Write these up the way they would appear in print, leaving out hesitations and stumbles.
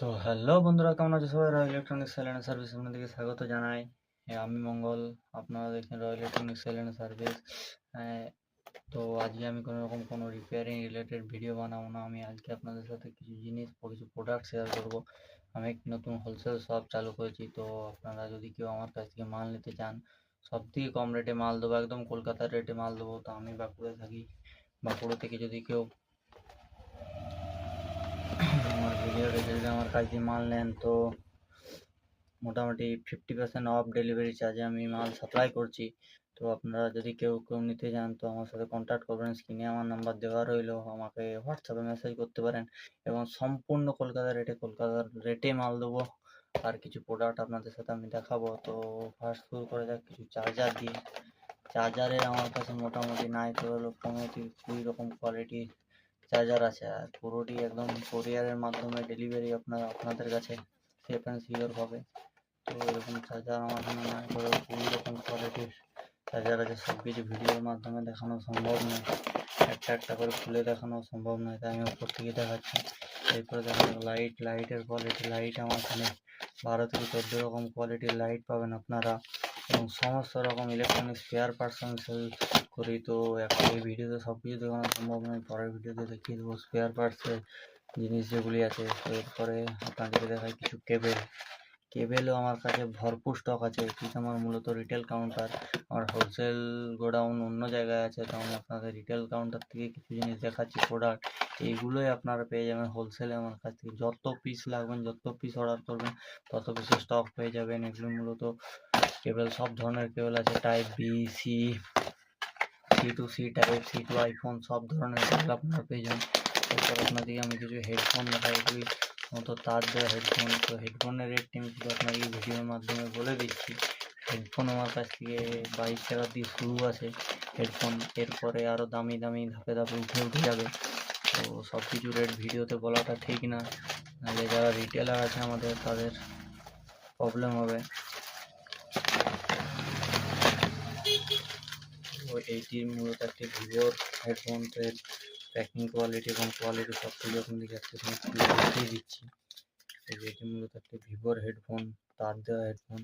তো হ্যালো বন্ধুরা, কেমন আছে সবাই? Royal Electronics sale and service আপনাদেরকে স্বাগত জানাই। আমি মঙ্গল, আপনারা দেখছেন Royal Electronics sale and service. তো আজকে আমি কোনো রিপেয়ারিং রিলেটেড ভিডিও বানাবো না। আমি আজকে আপনাদের সাথে কিছু জিনিস কিছু প্রোডাক্ট শেয়ার করব। আমি একটি নতুন হোলসেল শপ চালু করেছি। তো আপনারা যদি কেউ আমার কাছ থেকে মাল নিতে চান, সব থেকে কম রেটে মাল দেবো, একদম কলকাতার রেটে মাল দেবো। তো আমি বাঁকুড়ায় থাকি। বাঁকুড়া থেকে যদি কেউ আমার ভিডিও দেখে যদি আমার কাছে মাল নেন, তো মোটামুটি 50% অফ ডেলিভারি চার্জে আমি মাল সাপ্লাই করছি। তো আপনারা যদি কেউ নিতে চান, তো আমার সাথে কন্ট্যাক্ট করবেন। স্ক্রিনে আমার নাম্বার দেওয়া রইলো, আমাকে হোয়াটসঅ্যাপে মেসেজ করতে পারেন। এবং সম্পূর্ণ কলকাতার রেটে মাল দেবো। আর কিছু প্রোডাক্ট আপনাদের সাথে আমি দেখাবো। তো ফার্স্ট শুরু করে যাক কিছু চার্জার দিয়ে। চার্জারে আমার কাছে মোটামুটি নাই তো হলো 15-20 রকম কোয়ালিটির চার্জার আছে। আর পুরোটি একদম কোরিয়ারের মাধ্যমে ডেলিভারি আপনাদের কাছে সেফ অ্যান্ড সিওর হবে। তো এরকম চার্জার আমার এখানে নাই, ধরো 20 রকম কোয়ালিটির চার্জার আছে। সব কিছু ভিডিওর মাধ্যমে দেখানো সম্ভব নয়, একটা করে খুলে দেখানো সম্ভব নয়, তাই আমি উপর থেকে দেখাচ্ছি। এরপরে দেখা লাইটের কোয়ালিটি। লাইট আমার এখানে 12 থেকে 14 রকম কোয়ালিটির লাইট পাবেন আপনারা। এবং সমস্ত রকম ইলেকট্রনিক্স স্পেয়ার পার্টস আমি সেল করি। তো একটা এই ভিডিওতে সব কিছু দেখানো সম্ভব নয়, পরের ভিডিওতে দেখিয়ে দেবো স্পেয়ার পার্টসের জিনিস যেগুলি আছে। তো এরপরে আপনাদেরকে দেখাই কিছু কেবেলও আমার কাছে ভরপুর স্টক আছে। কিন্তু আমার মূলত রিটেল কাউন্টার, আমার হোলসেল গোডাউন অন্য জায়গায় আছে। তো আমি আপনাদের রিটেল কাউন্টার থেকে কিছু জিনিস দেখাচ্ছি প্রোডাক্ট। এইগুলোই আপনারা পেয়ে যাবেন হোলসেলে আমার কাছ থেকে। যত পিস লাগবেন, যত পিস অর্ডার করবেন, তত পিসের স্টক পেয়ে যাবেন। এগুলো মূলত কেবল, সব ধরনের কেবল আছে। Type B, C to C, type C to iPhone, সব ধরনের কেবল আপনারা পেয়ে যাবেন। এরপর আপনাদেরকে আমি কিছু হেডফোন দেখাই। এগুলি মতো তার দেওয়া হেডফোন। তো হেডফোনের রেটটি আমি শুধু আপনাকে ভিডিওর মাধ্যমে বলে দিচ্ছি। হেডফোন আমার কাছ থেকে 22 টাকা দিয়ে শুরু আছে হেডফোন। এরপরে আরও দামি ধাপে ধাপে উঠে যাবে। তো সব কিছু রেট ভিডিওতে বলাটা ঠিক না, নাহলে যারা রিটেলার আছে আমাদের, তাদের প্রবলেম হবে। তো এইটি মূলত একটি ভিভোর হেডফোন। এর প্যাকিং কোয়ালিটি এবং কোয়ালিটি সব কিছু আপনাদেরকে একটুখানি খুলে দেখিয়ে দিচ্ছি। এটি মূলত একটি ভিভোর হেডফোন, তার দেওয়া হেডফোন।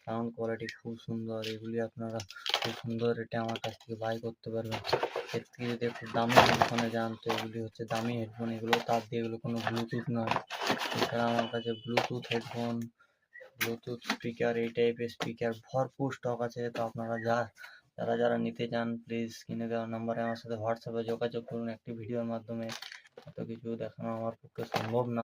সাউন্ড কোয়ালিটি খুব সুন্দর। এগুলি আপনারা খুব সুন্দর রেটে আমার কাছ থেকে বাই করতে পারবেন। এর থেকে যদি একটু দামি হেডফোনে যান, তো এগুলি হচ্ছে দামি হেডফোন। এগুলো তার দিয়ে, এগুলো কোনো ব্লুটুথ নয়। এছাড়া আমার কাছে ব্লুটুথ হেডফোন, ব্লুটুথ স্পিকার, এই টাইপের স্পিকার ভরপুর স্টক আছে। তো আপনারা যারা নিতে চান, প্লিজ স্ক্রিনে দেওয়া নাম্বারে আমার সাথে হোয়াটসঅ্যাপে যোগাযোগ করুন। একটি ভিডিওর মাধ্যমে এত কিছু দেখানো আমার পক্ষে সম্ভব না।